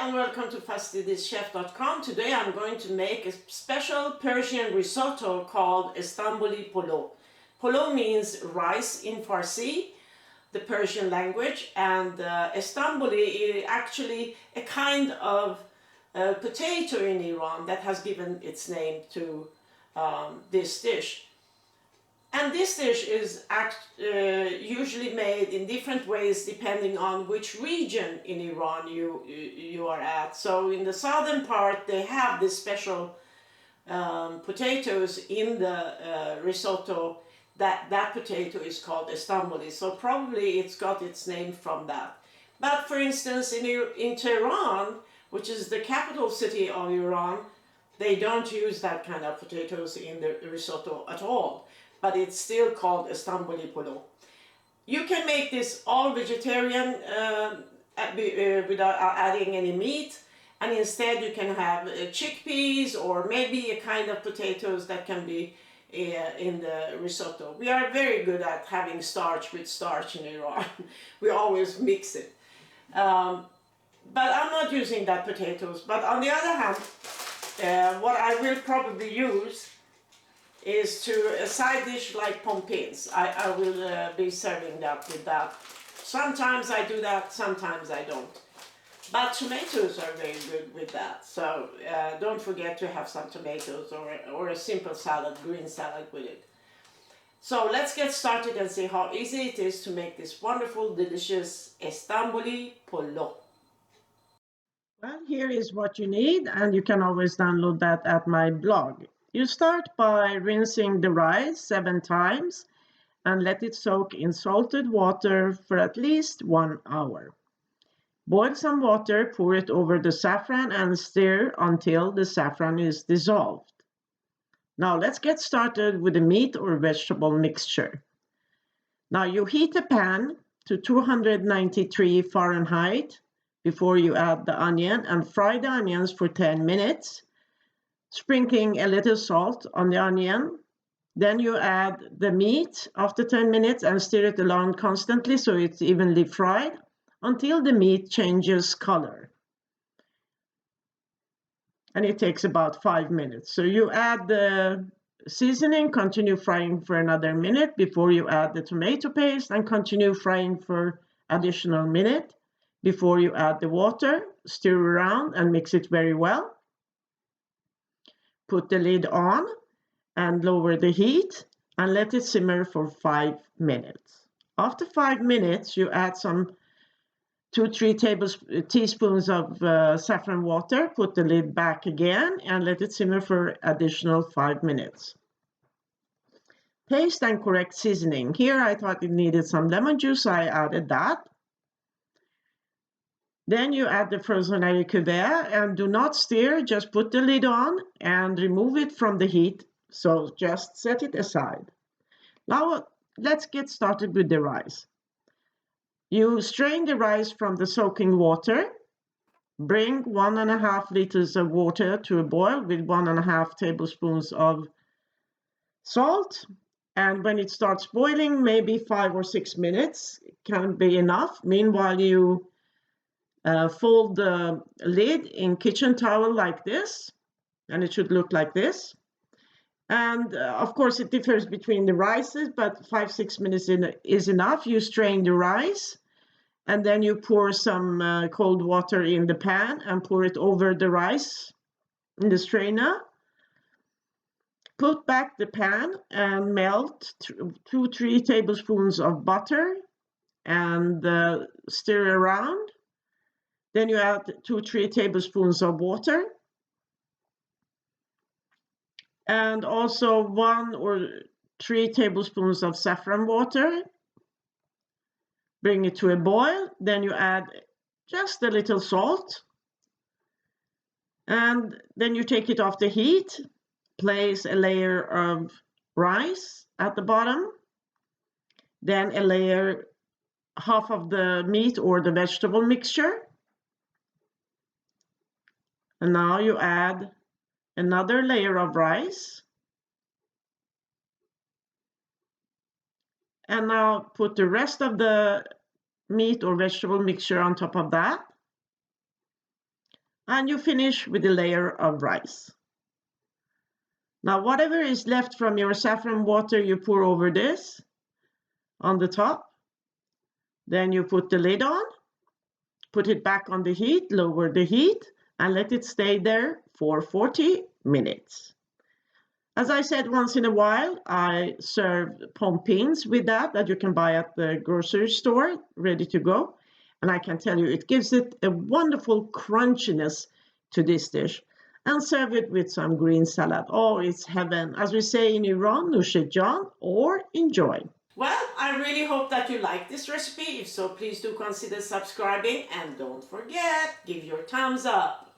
and welcome to FastidishChef.com. Today I'm going to make a special Persian risotto called Estamboli polo. Polo means rice in Farsi, the Persian language, and Estamboli is actually a kind of potato in Iran that has given its name to this dish. And this dish is usually made in different ways depending on which region in Iran you are at. So in the southern part they have this special potatoes in the risotto. That potato is called Estamboli. So probably it's got its name from that. But for instance in Tehran, which is the capital city of Iran, they don't use that kind of potatoes in the risotto at all. But it's still called Estamboli polo. You can make this all vegetarian without adding any meat, and instead you can have chickpeas or maybe a kind of potatoes that can be in the risotto. We are very good at having starch with starch in Iran. We always mix it. But I'm not using that potatoes. But on the other hand, what I will probably use is to a side dish like pumpkins. I will be serving that with that. Sometimes I do that, sometimes I don't. But tomatoes are very good with that. So don't forget to have some tomatoes or a simple salad, green salad with it. So let's get started and see how easy it is to make this wonderful, delicious Estamboli polo. Well, here is what you need, and you can always download that at my blog. You start by rinsing the rice 7 times and let it soak in salted water for at least 1 hour. Boil some water, pour it over the saffron and stir until the saffron is dissolved. Now let's get started with the meat or vegetable mixture. Now you heat a pan to 293 Fahrenheit before you add the onion and fry the onions for 10 minutes. Sprinkling a little salt on the onion. Then you add the meat after 10 minutes and stir it along constantly so it's evenly fried until the meat changes color. And it takes about 5 minutes. So you add the seasoning, continue frying for another minute before you add the tomato paste and continue frying for additional minute before you add the water. Stir around and mix it very well. Put the lid on and lower the heat and let it simmer for 5 minutes. After 5 minutes, you add some 2-3 teaspoons of saffron water, put the lid back again and let it simmer for additional 5 minutes. Taste and correct seasoning. Here I thought it needed some lemon juice, so I added that. Then you add the frozen haricots verts and do not stir, just put the lid on and remove it from the heat. So just set it aside. Now let's get started with the rice. You strain the rice from the soaking water. Bring 1.5 liters of water to a boil with 1.5 tablespoons of salt. And when it starts boiling, maybe 5 or 6 minutes can be enough. Meanwhile, you fold the lid in kitchen towel like this, and it should look like this. And of course it differs between the rices, but 5-6 minutes is enough. You strain the rice and then you pour some cold water in the pan and pour it over the rice in the strainer. Put back the pan and melt 2-3 tablespoons of butter and stir around. Then you add 2-3 tablespoons of water and also 1 or 3 tablespoons of saffron water. Bring it to a boil. Then you add just a little salt. And then you take it off the heat. Place a layer of rice at the bottom. Then a layer, half of the meat or the vegetable mixture. And now you add another layer of rice. And now put the rest of the meat or vegetable mixture on top of that. And you finish with a layer of rice. Now, whatever is left from your saffron water, you pour over this on the top. Then you put the lid on, put it back on the heat, lower the heat, and let it stay there for 40 minutes. As I said, once in a while, I serve poons with that you can buy at the grocery store, ready to go. And I can tell you, it gives it a wonderful crunchiness to this dish. And serve it with some green salad. Oh, it's heaven. As we say in Iran, Nushe Jan, or enjoy. Well, I really hope that you like this recipe. If so, please do consider subscribing. And don't forget, give your thumbs up.